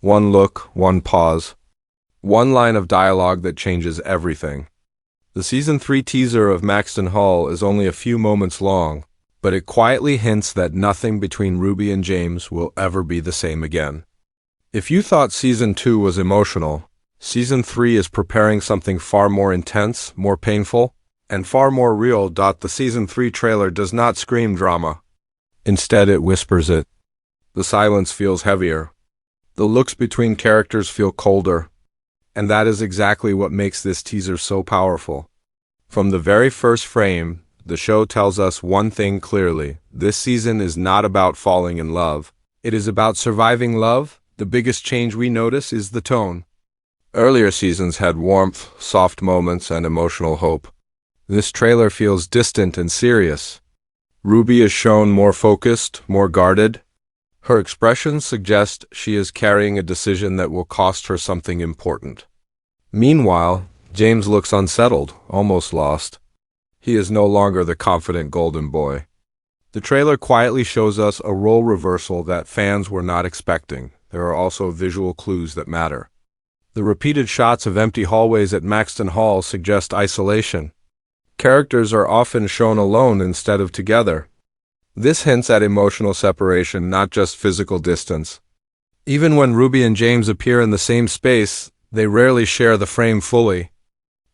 One look, one pause. One line of dialogue that changes everything. The Season 3 teaser of Maxton Hall is only a few moments long, but it quietly hints that nothing between Ruby and James will ever be the same again. If you thought Season 2 was emotional, Season 3 is preparing something far more intense, more painful, and far more real. The Season 3 trailer does not scream drama. Instead, it whispers it. The silence feels heavier. The looks between characters feel colder. And that is exactly what makes this teaser so powerful. From the very first frame, the show tells us one thing clearly. This season is not about falling in love. It is about surviving love. The biggest change we notice is the tone. Earlier seasons had warmth, soft moments, and emotional hope. This trailer feels distant and serious. Ruby is shown more focused, more guarded. Her expressions suggest she is carrying a decision that will cost her something important. Meanwhile, James looks unsettled, almost lost. He is no longer the confident golden boy. The trailer quietly shows us a role reversal that fans were not expecting. There are also visual clues that matter. The repeated shots of empty hallways at Maxton Hall suggest isolation. Characters are often shown alone instead of together. This hints at emotional separation, not just physical distance. Even when Ruby and James appear in the same space, they rarely share the frame fully.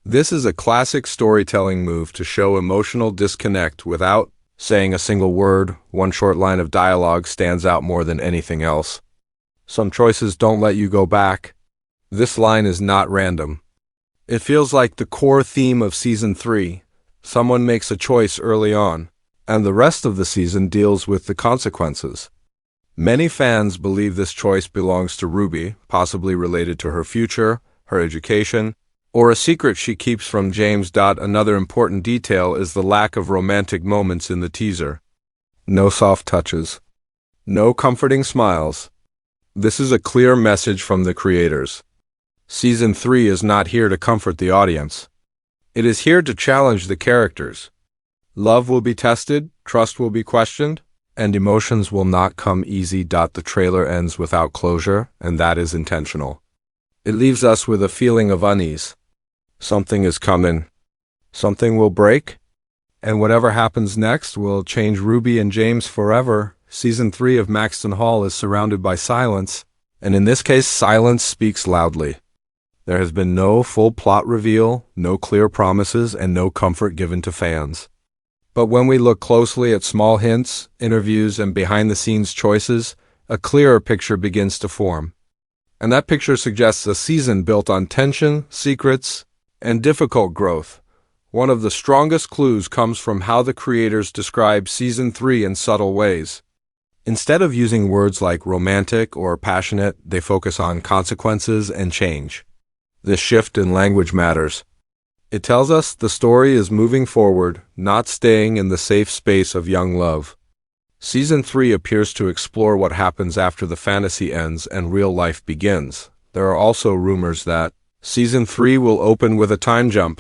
This is a classic storytelling move to show emotional disconnect without saying a single word. One short line of dialogue stands out more than anything else. Some choices don't let you go back. This line is not random. It feels like the core theme of Season 3. Someone makes a choice early on, and the rest of the season deals with the consequences. Many fans believe this choice belongs to Ruby, possibly related to her future, her education, or a secret she keeps from James. Another important detail is the lack of romantic moments in the teaser. No soft touches. No comforting smiles. This is a clear message from the creators. Season 3 is not here to comfort the audience. It is here to challenge the characters. Love will be tested, trust will be questioned, and emotions will not come easy. The trailer ends without closure, and that is intentional. It leaves us with a feeling of unease. Something is coming. Something will break, and whatever happens next will change Ruby and James forever. Season 3 of Maxton Hall is surrounded by silence, and in this case, silence speaks loudly. There has been no full plot reveal, no clear promises, and no comfort given to fans. But when we look closely at small hints, interviews, and behind-the-scenes choices, a clearer picture begins to form. And that picture suggests a season built on tension, secrets, and difficult growth. One of the strongest clues comes from how the creators describe Season 3 in subtle ways. Instead of using words like romantic or passionate, they focus on consequences and change. This shift in language matters. It tells us the story is moving forward, not staying in the safe space of young love. Season 3 appears to explore what happens after the fantasy ends and real life begins. There are also rumors that Season 3 will open with a time jump.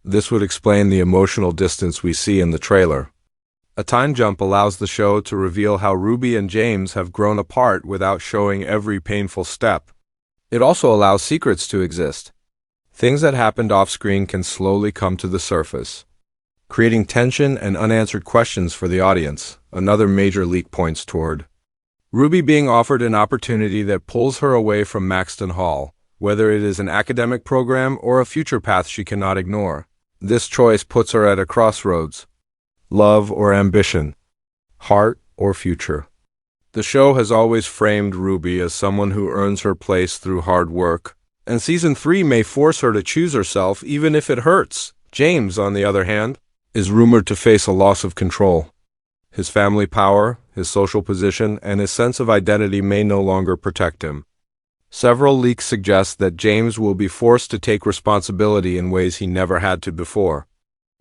This would explain the emotional distance we see in the trailer. A time jump allows the show to reveal how Ruby and James have grown apart without showing every painful step. It also allows secrets to exist. Things that happened off-screen can slowly come to the surface, creating tension and unanswered questions for the audience. Another major leak points toward Ruby being offered an opportunity that pulls her away from Maxton Hall, whether it is an academic program or a future path she cannot ignore. This choice puts her at a crossroads. Love or ambition, heart or future. The show has always framed Ruby as someone who earns her place through hard work, and Season 3 may force her to choose herself even if it hurts. James, on the other hand, is rumored to face a loss of control. His family power, his social position, and his sense of identity may no longer protect him. Several leaks suggest that James will be forced to take responsibility in ways he never had to before.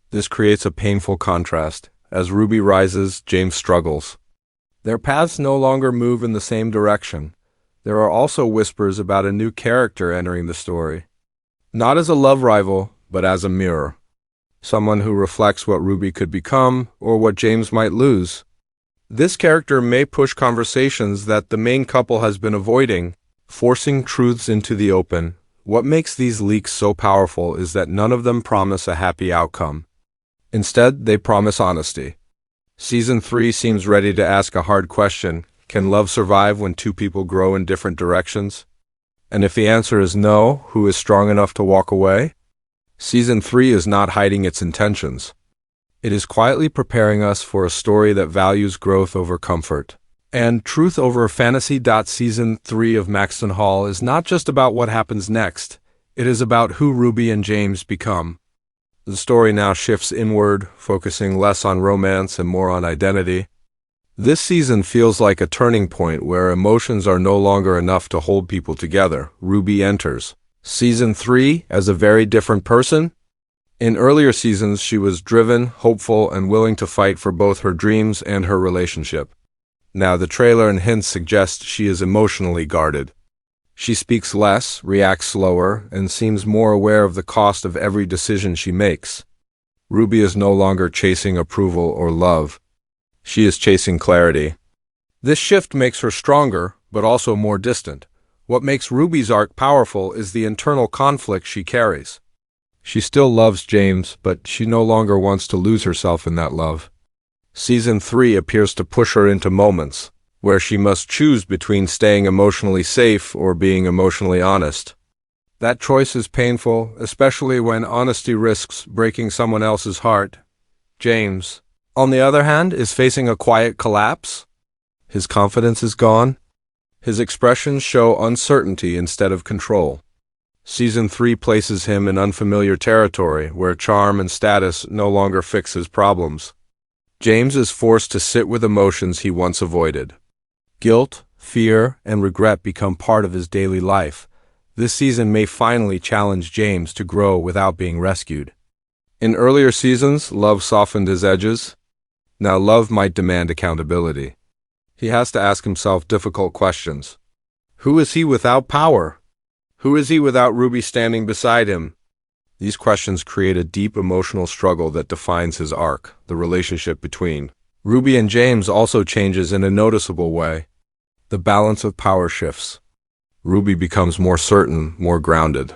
This creates a painful contrast. As Ruby rises, James struggles. Their paths no longer move in the same direction. There are also whispers about a new character entering the story. Not as a love rival, but as a mirror. Someone who reflects what Ruby could become, or what James might lose. This character may push conversations that the main couple has been avoiding. forcing truths into the open. What makes these leaks so powerful is that none of them promise a happy outcome. Instead, they promise honesty. Season 3 seems ready to ask a hard question: can love survive when two people grow in different directions? And if the answer is no, who is strong enough to walk away? Season 3 is not hiding its intentions. It is quietly preparing us for a story that values growth over comfort and truth over fantasy. Season 3 of Maxton Hall is not just about what happens next, it is about who Ruby and James become. The story now shifts inward, focusing less on romance and more on identity. This season feels like a turning point where emotions are no longer enough to hold people together. Ruby enters Season 3 as a very different person. In earlier seasons, she was driven, hopeful, and willing to fight for both her dreams and her relationship. Now, the trailer and hints suggest she is emotionally guarded. She speaks less, reacts slower, and seems more aware of the cost of every decision she makes. Ruby is no longer chasing approval or love. She is chasing clarity. This shift makes her stronger, but also more distant. What makes Ruby's arc powerful is the internal conflict she carries. She still loves James, but she no longer wants to lose herself in that love. Season 3 appears to push her into moments where she must choose between staying emotionally safe or being emotionally honest. That choice is painful, especially when honesty risks breaking someone else's heart. James, on the other hand, is facing a quiet collapse. His confidence is gone. His expressions show uncertainty instead of control. Season 3 places him in unfamiliar territory where charm and status no longer fix his problems. James is forced to sit with emotions he once avoided. Guilt, fear, and regret become part of his daily life. This season may finally challenge James to grow without being rescued. In earlier seasons, love softened his edges. Now love might demand accountability. He has to ask himself difficult questions. Who is he without power? Who is he without Ruby standing beside him? These questions create a deep emotional struggle that defines his arc. The relationship between Ruby and James also changes in a noticeable way. The balance of power shifts. Ruby becomes more certain, more grounded.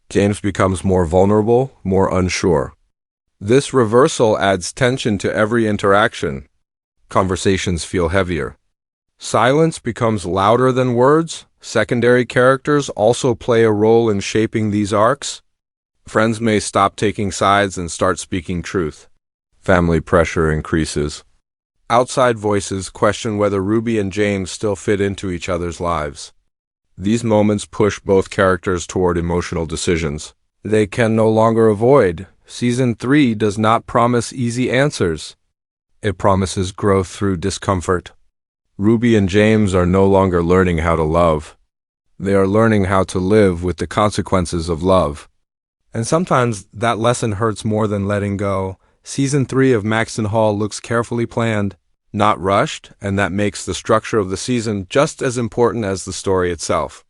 James becomes more vulnerable, more unsure. This reversal adds tension to every interaction. Conversations feel heavier. Silence becomes louder than words. Secondary characters also play a role in shaping these arcs. Friends may stop taking sides and start speaking truth. Family pressure increases. Outside voices question whether Ruby and James still fit into each other's lives. These moments push both characters toward emotional decisions they can no longer avoid. Season 3 does not promise easy answers. It promises growth through discomfort. Ruby and James are no longer learning how to love. They are learning how to live with the consequences of love. And sometimes that lesson hurts more than letting go. Season 3 of Maxton Hall looks carefully planned, not rushed, and that makes the structure of the season just as important as the story itself.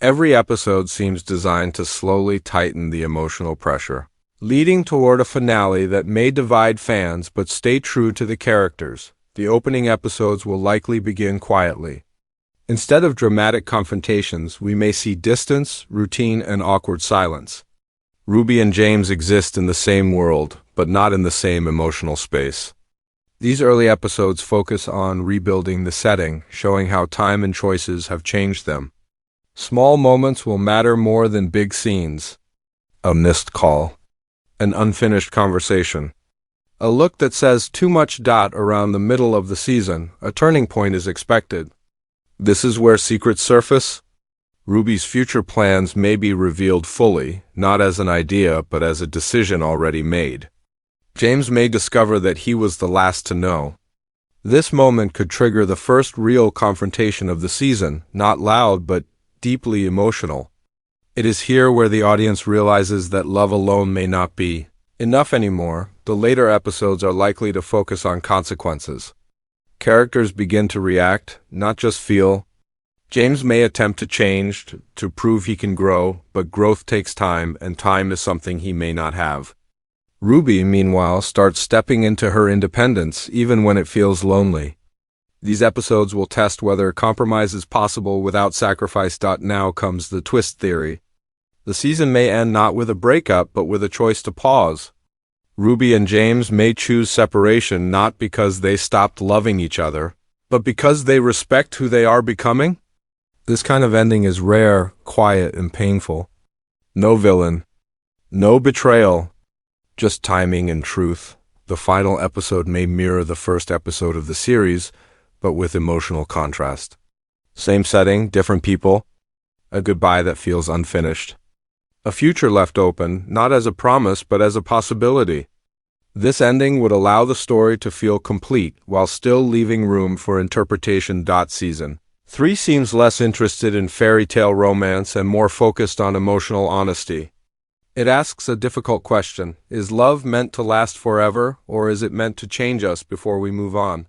Every episode seems designed to slowly tighten the emotional pressure, leading toward a finale that may divide fans but stay true to the characters. The opening episodes will likely begin quietly. Instead of dramatic confrontations, we may see distance, routine, and awkward silence. Ruby and James exist in the same world, but not in the same emotional space. These early episodes focus on rebuilding the setting, showing how time and choices have changed them. Small moments will matter more than big scenes. A missed call. An unfinished conversation. A look that says too much. Around the middle of the season, a turning point is expected. This is where secrets surface. Ruby's future plans may be revealed fully, not as an idea, but as a decision already made. James may discover that he was the last to know. This moment could trigger the first real confrontation of the season, not loud, but deeply emotional. It is here where the audience realizes that love alone may not be enough anymore. The later episodes are likely to focus on consequences. Characters begin to react, not just feel. James may attempt to change, to prove he can grow, but growth takes time, and time is something he may not have. Ruby, meanwhile, starts stepping into her independence, even when it feels lonely. These episodes will test whether compromise is possible without sacrifice. Now comes the twist theory. The season may end not with a breakup, but with a choice to pause. Ruby and James may choose separation not because they stopped loving each other, but because they respect who they are becoming. This kind of ending is rare, quiet, and painful. No villain, no betrayal, just timing and truth. The final episode may mirror the first episode of the series, but with emotional contrast. Same setting, different people, a goodbye that feels unfinished. A future left open, not as a promise, but as a possibility. This ending would allow the story to feel complete while still leaving room for interpretation. Season 3 seems less interested in fairy tale romance and more focused on emotional honesty. It asks a difficult question: is love meant to last forever, or is it meant to change us before we move on?